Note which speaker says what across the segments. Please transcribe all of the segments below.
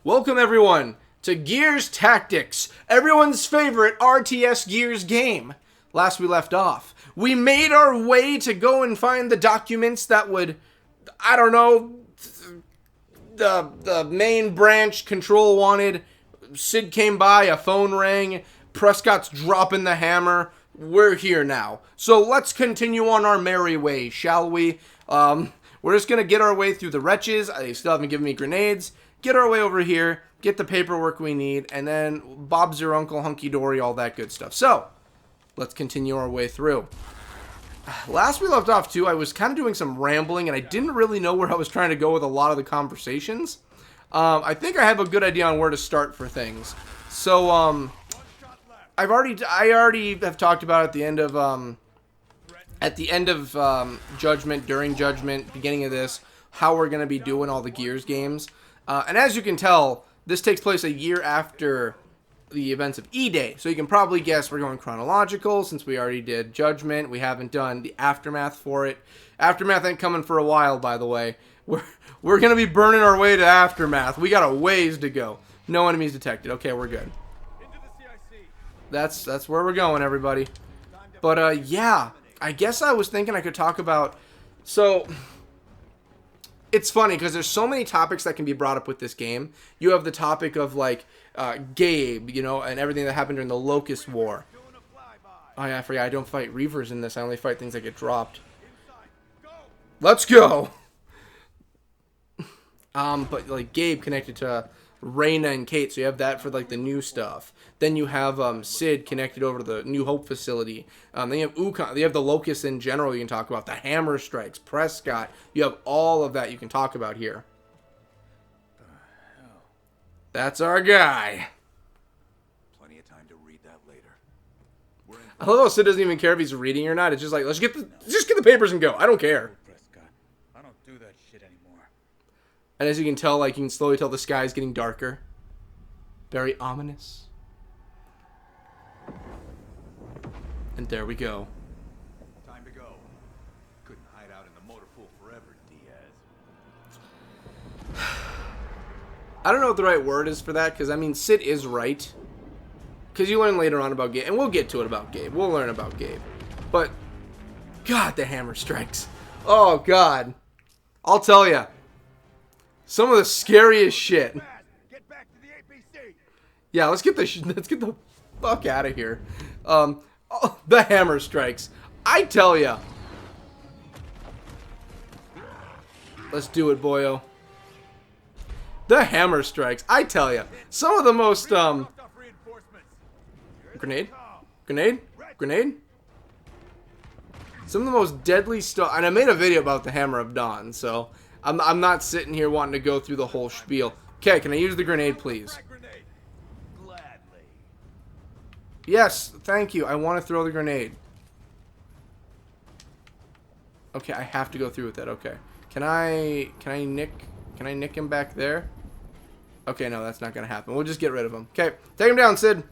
Speaker 1: Welcome everyone to Gears Tactics, everyone's favorite RTS Gears game. Last we left off, we made our way to go and find the documents that would, I don't know, the main branch Control wanted. Sid came by, a phone rang, Prescott's dropping the hammer. We're here now. So let's continue on our merry way, shall we? We're just going to get our way through the wretches. They still haven't given me grenades. Get our way over here, get the paperwork we need, and then Bob's your uncle, hunky-dory, all that good stuff. So, let's continue our way through. Last we left off, too, I was kind of doing some rambling, and I didn't really know where I was trying to go with a lot of the conversations. I think I have a good idea on where to start for things. So, I already have talked about at the end of Judgment, during Judgment, beginning of this, how we're going to be doing all the Gears games. And as you can tell, this takes place a year after the events of E-Day. So you can probably guess we're going chronological since we already did Judgment. We haven't done the Aftermath for it. Aftermath ain't coming for a while, by the way. We're going to be burning our way to Aftermath. We got a ways to go. No enemies detected. Okay, we're good. That's where we're going, everybody. But, yeah. I guess I was thinking I could talk about... So... It's funny because there's so many topics that can be brought up with this game. You have the topic of like Gabe, you know, and everything that happened during the Locust War. Oh yeah, I forgot I don't fight Reavers in this. I only fight things that get dropped. Let's go. But like Gabe connected to Reyna and Kate, so you have that for like the new stuff. Then you have Sid connected over to the New Hope facility. Then you have Ukkon. You have the Locusts in general you can talk about. The Hammer Strikes, Prescott. You have all of that you can talk about here. That's our guy.
Speaker 2: Plenty of time to read that later.
Speaker 1: I love how Sid doesn't even care if he's reading or not. It's just like, let's get the papers and go. I don't care.
Speaker 2: Prescott, I don't do that shit anymore.
Speaker 1: And as you can tell, like you can slowly tell the sky is getting darker. Very ominous. And there we go.
Speaker 2: Time to go. Couldn't hide out in the motor pool forever, Diaz.
Speaker 1: I don't know what the right word is for that, because, I mean, Sid is right. Because you learn later on about Gabe, and we'll get to it about Gabe. We'll learn about Gabe. But, God, the hammer strikes. Oh, God. I'll tell ya. Some of the scariest shit.
Speaker 2: Get back to the APC.
Speaker 1: Yeah, let's get the fuck out of here. Oh, the hammer strikes. I tell ya. Let's do it, boyo. The hammer strikes. I tell ya. Some of the most, Grenade? Grenade? Grenade? Some of the most deadly stuff. And I made a video about the Hammer of Dawn, so I'm not sitting here wanting to go through the whole spiel. Okay, can I use the grenade, please? Yes, thank you. I want to throw the grenade. Okay, I have to go through with that. Okay. Can I nick him back there? Okay, no, that's not going to happen. We'll just get rid of him. Okay, take him down, Sid.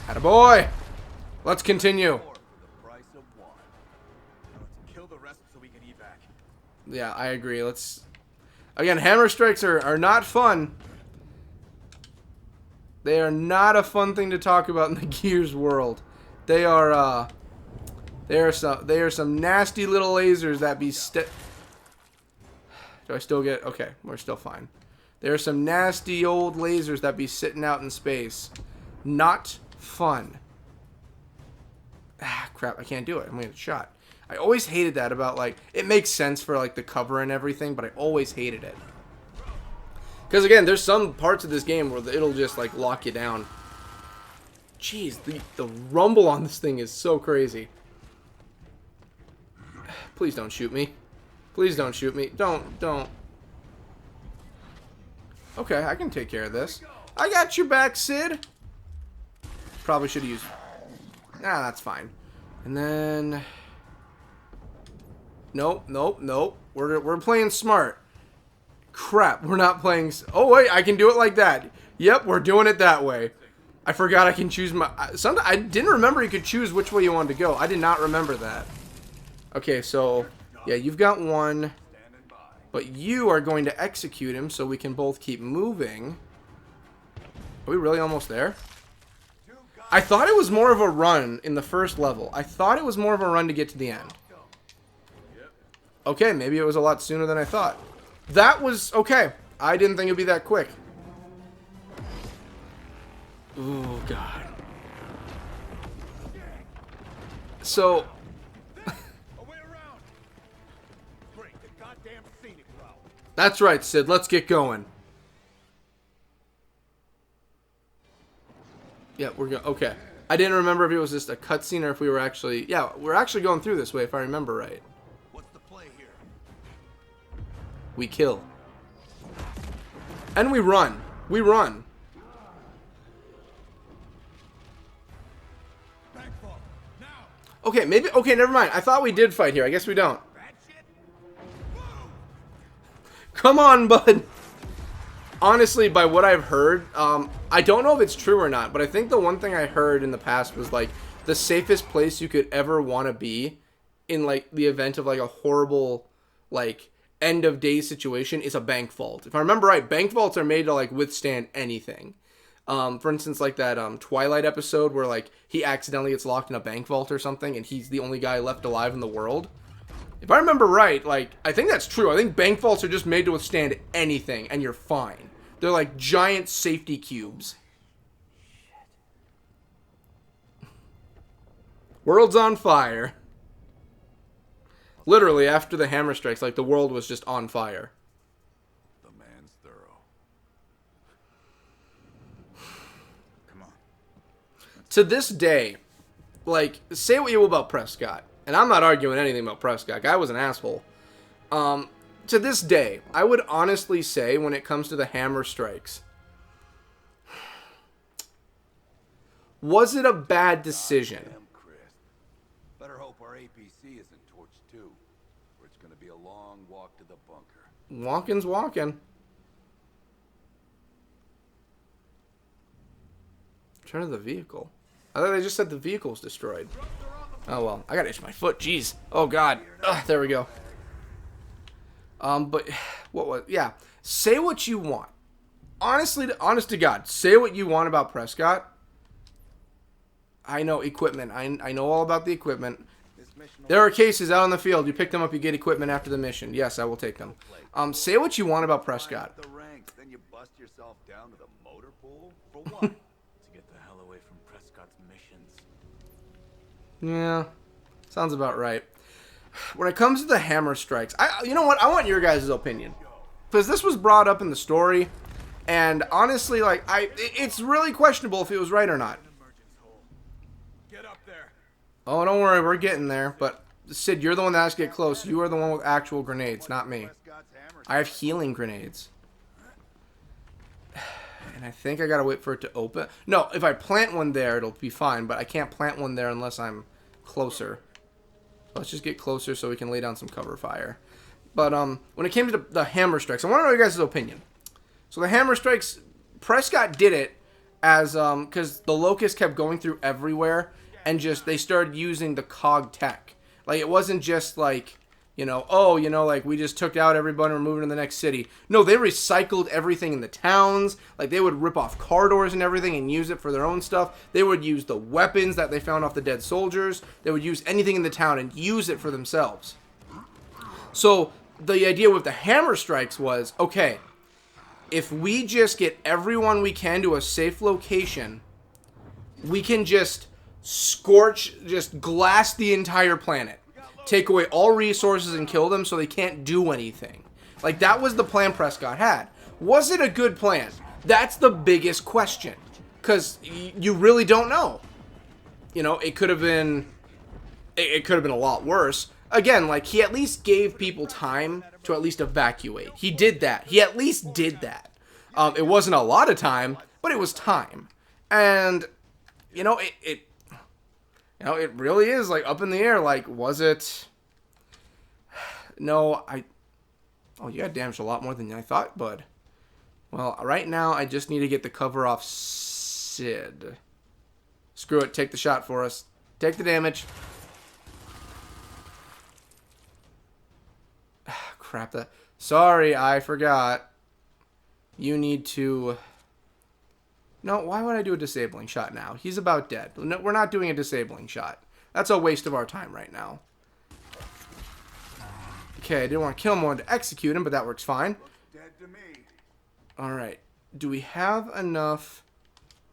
Speaker 1: Attaboy. Let's continue. Yeah, I agree. Let's... Again, hammer strikes are not fun. They are not a fun thing to talk about in the Gears world. They are some nasty little lasers that be Do I still get... Okay, we're still fine. There are some nasty old lasers that be sitting out in space. Not fun. Ah, crap, I can't do it. I'm gonna get shot. I always hated that about, like... It makes sense for, like, the cover and everything, but I always hated it. Because, again, there's some parts of this game where it'll just, like, lock you down. Jeez, the rumble on this thing is so crazy. Please don't shoot me. Please don't shoot me. Don't. Okay, I can take care of this. I got your back, Sid. Probably should have used... Nah, that's fine. And then... Nope. We're playing smart. Crap, we're not playing... Oh, wait, I can do it like that. Yep, we're doing it that way. I forgot I can choose my... I didn't remember you could choose which way you wanted to go. I did not remember that. Okay, so... Yeah, you've got one. But you are going to execute him so we can both keep moving. Are we really almost there? I thought it was more of a run in the first level. I thought it was more of a run to get to the end. Okay, maybe it was a lot sooner than I thought. That was okay. I didn't think it'd be that quick. Ooh, God. So... That's right, Sid. Let's get going. Yeah, we're going. Okay. I didn't remember if it was just a cutscene or if we were actually... Yeah, we're actually going through this way, if I remember right.
Speaker 2: What's the play here?
Speaker 1: We kill. And we run. We run. Okay, maybe... Okay, never mind. I thought we did fight here. I guess we don't. Come on, bud. Honestly, by what I've heard, I don't know if it's true or not, but I think the one thing I heard in the past was, like, the safest place you could ever want to be in, like, the event of, like, a horrible, like, end-of-day situation is a bank vault. If I remember right, bank vaults are made to, like, withstand anything. For instance, like that Twilight episode where, like, he accidentally gets locked in a bank vault or something, and he's the only guy left alive in the world. If I remember right, like, I think that's true. I think bank vaults are just made to withstand anything, and you're fine. They're like giant safety cubes. World's on fire. Literally, after the hammer strikes, like, the world was just on fire.
Speaker 2: The man's thorough. Come on.
Speaker 1: To this day, like, say what you will about Prescott. And I'm not arguing anything about Prescott. Guy was an asshole. To this day, I would honestly say when it comes to the hammer strikes, was it a bad decision?
Speaker 2: Damn, Chris. Better hope our APC isn't torched too, or it's gonna be a long walk to the bunker.
Speaker 1: Walking's walking. Turn to the vehicle. I thought they just said the vehicle was destroyed. Oh, well. I gotta itch my foot. Jeez. Oh, God. Ugh, there we go. But, what was... Yeah. Say what you want. Honestly, honest to God, say what you want about Prescott. I know equipment. I know all about the equipment. There are cases out on the field. You pick them up, you get equipment after the mission. Yes, I will take them. Say what you want about Prescott.
Speaker 2: The ranks, then you bust yourself down to the motor pool for what? To get the hell away from Prescott's missions.
Speaker 1: Yeah, sounds about right. When it comes to the hammer strikes, you know what? I want your guys' opinion. Because this was brought up in the story, and honestly, like, it's really questionable if it was right or not.
Speaker 2: Get up there.
Speaker 1: Oh, don't worry, we're getting there. But, Sid, you're the one that has to get close. You are the one with actual grenades, not me. I have healing grenades. And I think I gotta wait for it to open. No, if I plant one there, it'll be fine. But I can't plant one there unless I'm closer. Let's just get closer so we can lay down some cover fire. But when it came to the hammer strikes, I want to know your guys' opinion. So the hammer strikes, Prescott did it as because the locusts kept going through everywhere, and just they started using the cog tech. Like, it wasn't just like, you know, oh, you know, like, we just took out everybody and we're moving to the next city. No, they recycled everything in the towns. Like, they would rip off car doors and everything and use it for their own stuff. They would use the weapons that they found off the dead soldiers. They would use anything in the town and use it for themselves. So, the idea with the hammer strikes was, okay, if we just get everyone we can to a safe location, we can just scorch, just glass the entire planet. Take away all resources and kill them so they can't do anything. Like, that was the plan Prescott had. Was it a good plan? That's the biggest question. Because you really don't know. You know, it could have been... It could have been a lot worse. Again, like, he at least gave people time to at least evacuate. He did that. He at least did that. It wasn't a lot of time, but it was time. And, you know, it really is, like, up in the air. Like, was it... No, Oh, you got damaged a lot more than I thought, bud. Well, right now, I just need to get the cover off Sid. Screw it. Take the shot for us. Take the damage. Crap, Sorry, I forgot. You need to... No, why would I do a disabling shot now? He's about dead. No, we're not doing a disabling shot. That's a waste of our time right now. Okay, I didn't want to kill him. I wanted to execute him, but that works fine.
Speaker 2: Dead to me.
Speaker 1: Alright. Do we have enough...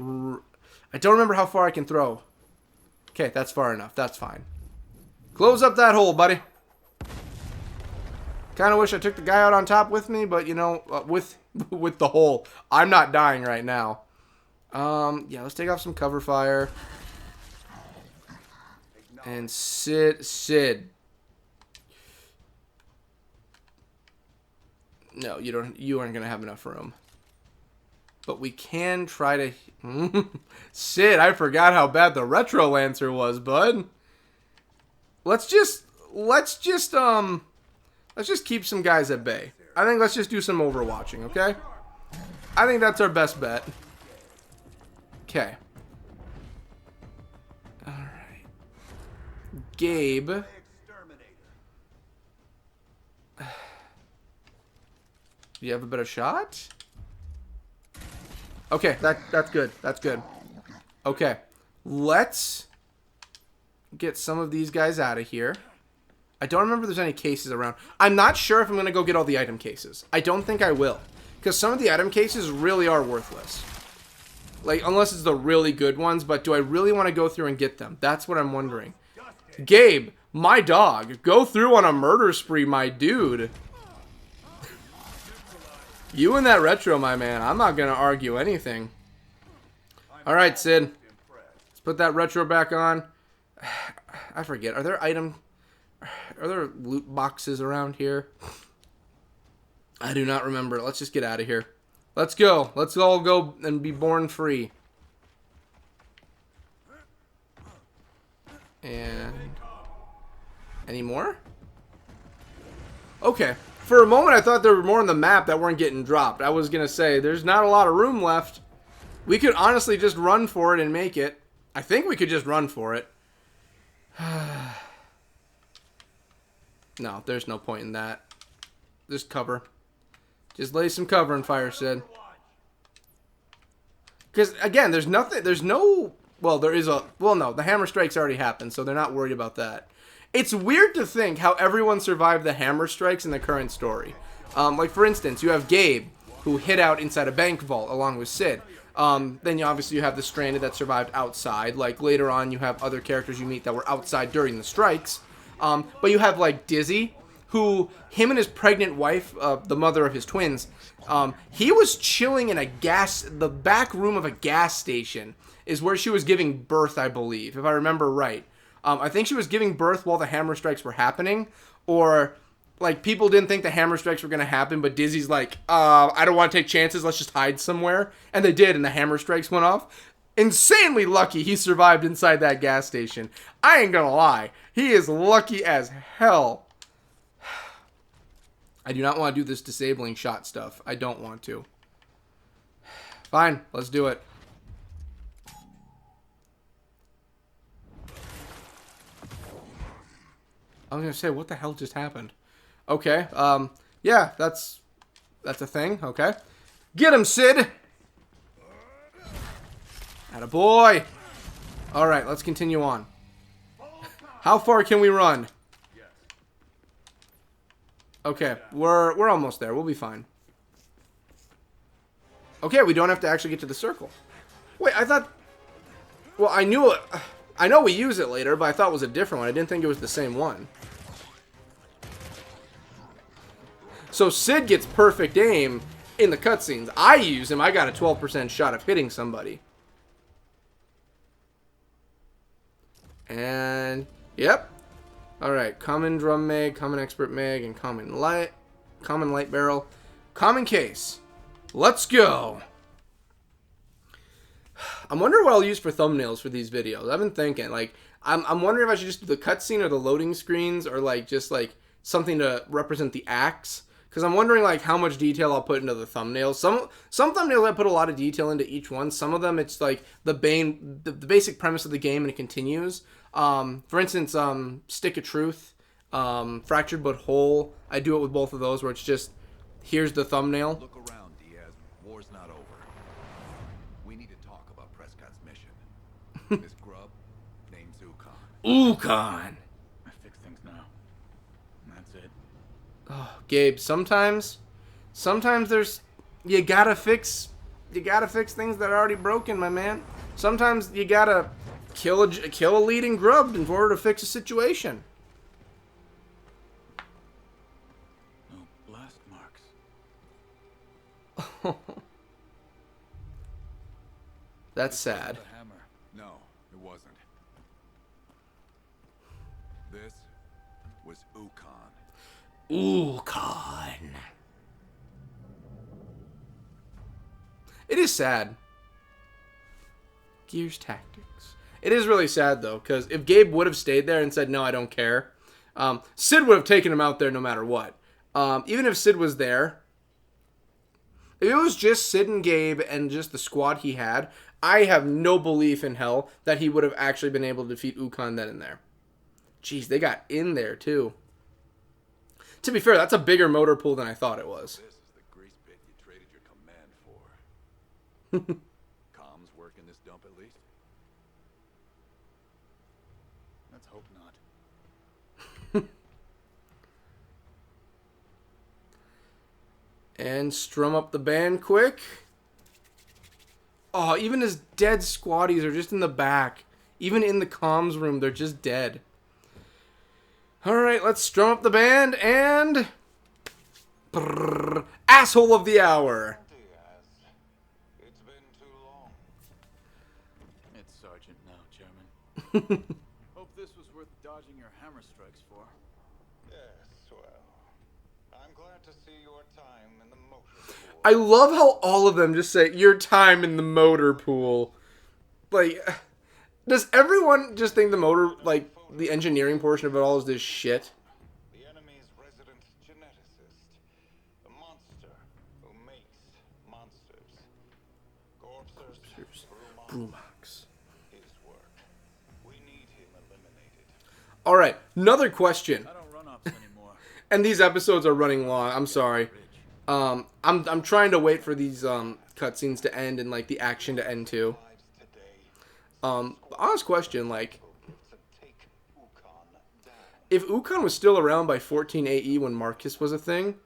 Speaker 1: I don't remember how far I can throw. Okay, that's far enough. That's fine. Close up that hole, buddy. Kind of wish I took the guy out on top with me, but, you know, with the hole. I'm not dying right now. Yeah, let's take off some cover fire. And Sid. No, you aren't gonna have enough room. But we can try to... Sid, I forgot how bad the Retro Lancer was, bud. Let's just keep some guys at bay. I think let's just do some overwatching, okay? I think that's our best bet. Okay. Alright. Gabe. Do you have a better shot? Okay, that's good. That's good. Okay. Let's get some of these guys out of here. I don't remember if there's any cases around. I'm not sure if I'm going to go get all the item cases. I don't think I will. Because some of the item cases really are worthless. Like, unless it's the really good ones. But do I really want to go through and get them? That's what I'm wondering. Gabe, my dog. Go through on a murder spree, my dude. You and that Retro, my man. I'm not going to argue anything. Alright, Sid. Let's put that Retro back on. I forget. Are there loot boxes around here? I do not remember. Let's just get out of here. Let's go. Let's all go and be born free. And... any more? Okay. For a moment, I thought there were more on the map that weren't getting dropped. I was going to say, there's not a lot of room left. We could honestly just run for it and make it. I think we could just run for it. No, there's no point in that. Just cover. Just lay some cover and fire, Sid. Because, again, there's nothing, there's no, well, there is a, well, no, the hammer strikes already happened, so they're not worried about that. It's weird to think how everyone survived the hammer strikes in the current story. Like, for instance, you have Gabe, who hid out inside a bank vault along with Sid. Then obviously you have the stranded that survived outside. Like, later on, you have other characters you meet that were outside during the strikes. But you have, like, Dizzy, who, him and his pregnant wife, the mother of his twins, he was chilling in the back room of a gas station is where she was giving birth, I believe, if I remember right. I think she was giving birth while the hammer strikes were happening, or, like, people didn't think the hammer strikes were going to happen, but Dizzy's like, I don't want to take chances, let's just hide somewhere. And they did, and the hammer strikes went off. Insanely lucky he survived inside that gas station. I ain't gonna lie. He is lucky as hell. I do not want to do this disabling shot stuff. I don't want to. Fine, let's do it. I was gonna say, what the hell just happened? Okay, yeah, that's a thing, okay. Get him, Sid! Attaboy! Alright, let's continue on. How far can we run? Okay, we're almost there. We'll be fine. Okay, we don't have to actually get to the circle. Wait, I thought... well, I know we use it later, but I thought it was a different one. I didn't think it was the same one. So Sid gets perfect aim in the cutscenes. I use him. I got a 12% shot of hitting somebody. And... yep. Alright, common drum mag, common expert mag, and common light barrel. Common case. Let's go! I'm wondering what I'll use for thumbnails for these videos. I've been thinking, like, I'm wondering if I should just do the cutscene or the loading screens, or, like, just, like, something to represent the acts. Because I'm wondering, like, how much detail I'll put into the thumbnails. Some thumbnails I put a lot of detail into each one. Some of them, it's, like, the basic premise of the game, and it continues. For instance, Stick of Truth. Fractured but Whole. I do it with both of those where it's just, here's the thumbnail.
Speaker 2: Look around, Diaz. War's not over. We need to talk about Prescott's mission. This grub, name's Ukkon.
Speaker 1: Ukkon.
Speaker 3: I fix things now. And that's it.
Speaker 1: Oh, Gabe, sometimes there's, you gotta fix things that are already broken, my man. Sometimes you gotta kill a leading grub in order to fix a situation.
Speaker 3: No blast marks.
Speaker 1: That's sad.
Speaker 3: The hammer.
Speaker 2: No, it wasn't. This was Ukkon.
Speaker 1: Ukkon. It is sad. Gears Tactics. It is really sad, though, because if Gabe would have stayed there and said, no, I don't care, Sid would have taken him out there no matter what. Even if Sid was there, if it was just Sid and Gabe and just the squad he had, I have no belief in hell that he would have actually been able to defeat Ukkon then and there. Jeez, they got in there, too. To be fair, that's a bigger motor pool than I thought it was.
Speaker 2: This is the grease pit you traded your command for. Comms work in this dump at least?
Speaker 3: Let's hope not.
Speaker 1: And strum up the band quick. Oh, even his dead squaddies are just in the back. Even in the comms room, they're just dead. Alright, let's strum up the band and... Asshole of the hour.
Speaker 4: It's been too long.
Speaker 3: It's Sergeant now, Chairman. Hope this was worth dodging your hammer strikes for.
Speaker 4: Yes, well, I'm glad to see your time in the motor pool.
Speaker 1: I love how all of them just say, your time in the motor pool. Like, does everyone just think the motor, like, the engineering portion of it all is this shit?
Speaker 4: The enemy's resident geneticist. A monster who makes monsters. Corpsers,
Speaker 1: Brumox.
Speaker 4: his work. We need him eliminated.
Speaker 1: Alright, another question.
Speaker 3: I don't run ops anymore.
Speaker 1: And these episodes are running long, I'm sorry. I'm trying to wait for these cutscenes to end and like the action to end too.
Speaker 4: Lives today.
Speaker 1: Honest question, like,
Speaker 4: To take Ukkon down.
Speaker 1: if Ukkon was still around by 14 AE when Marcus was a thing,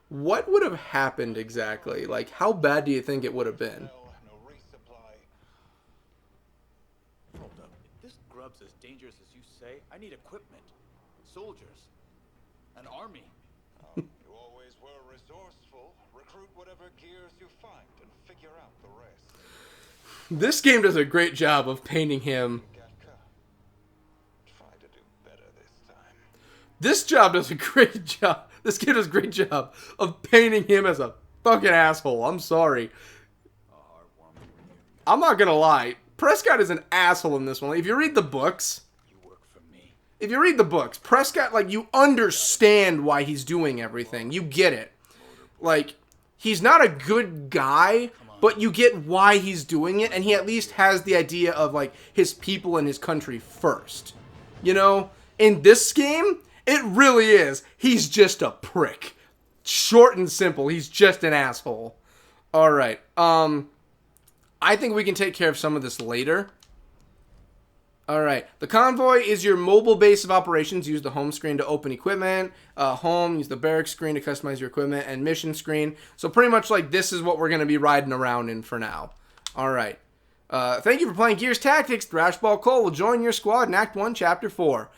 Speaker 1: what would have happened exactly? Like, how bad do you think it would have been?
Speaker 4: No resupply.
Speaker 3: Hold up. If this grub's as dangerous as you say, I need equipment. Soldiers. An army.
Speaker 4: You always were resourceful. Recruit whatever gears you find and figure out the rest.
Speaker 1: This game does a great job of painting him.
Speaker 4: Gatka. Try to do better this time.
Speaker 1: This job does a great job. This game does a great job of painting him as a fucking asshole. I'm sorry. I'm not gonna lie. Prescott is an asshole in this one. If you read the books, Prescott, like, you understand why he's doing everything. You get it. Like, he's not a good guy, but you get why he's doing it, and he at least has the idea of, like, his people and his country first. You know? In this game, it really is. He's just a prick. Short and simple. He's just an asshole. Alright. I think we can take care of some of this later. Alright, the convoy is your mobile base of operations. Use the home screen to open equipment. Home, use the barracks screen to customize your equipment, and mission screen. So pretty much like this is what we're going to be riding around in for now. Alright. Thank you for playing Gears Tactics. Thrashball Cole will join your squad in Act 1, Chapter 4.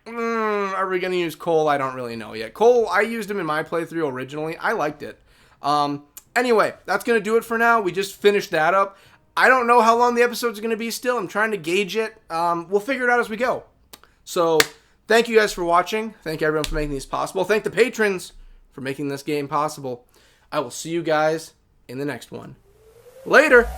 Speaker 1: Are we going to use Cole? I don't really know yet. Cole, I used him in my playthrough originally. I liked it. Anyway, that's going to do it for now. We just finished that up. I don't know how long the episodes are going to be still. I'm trying to gauge it. We'll figure it out as we go. So, thank you guys for watching. Thank everyone for making these possible. Thank the patrons for making this game possible. I will see you guys in the next one. Later!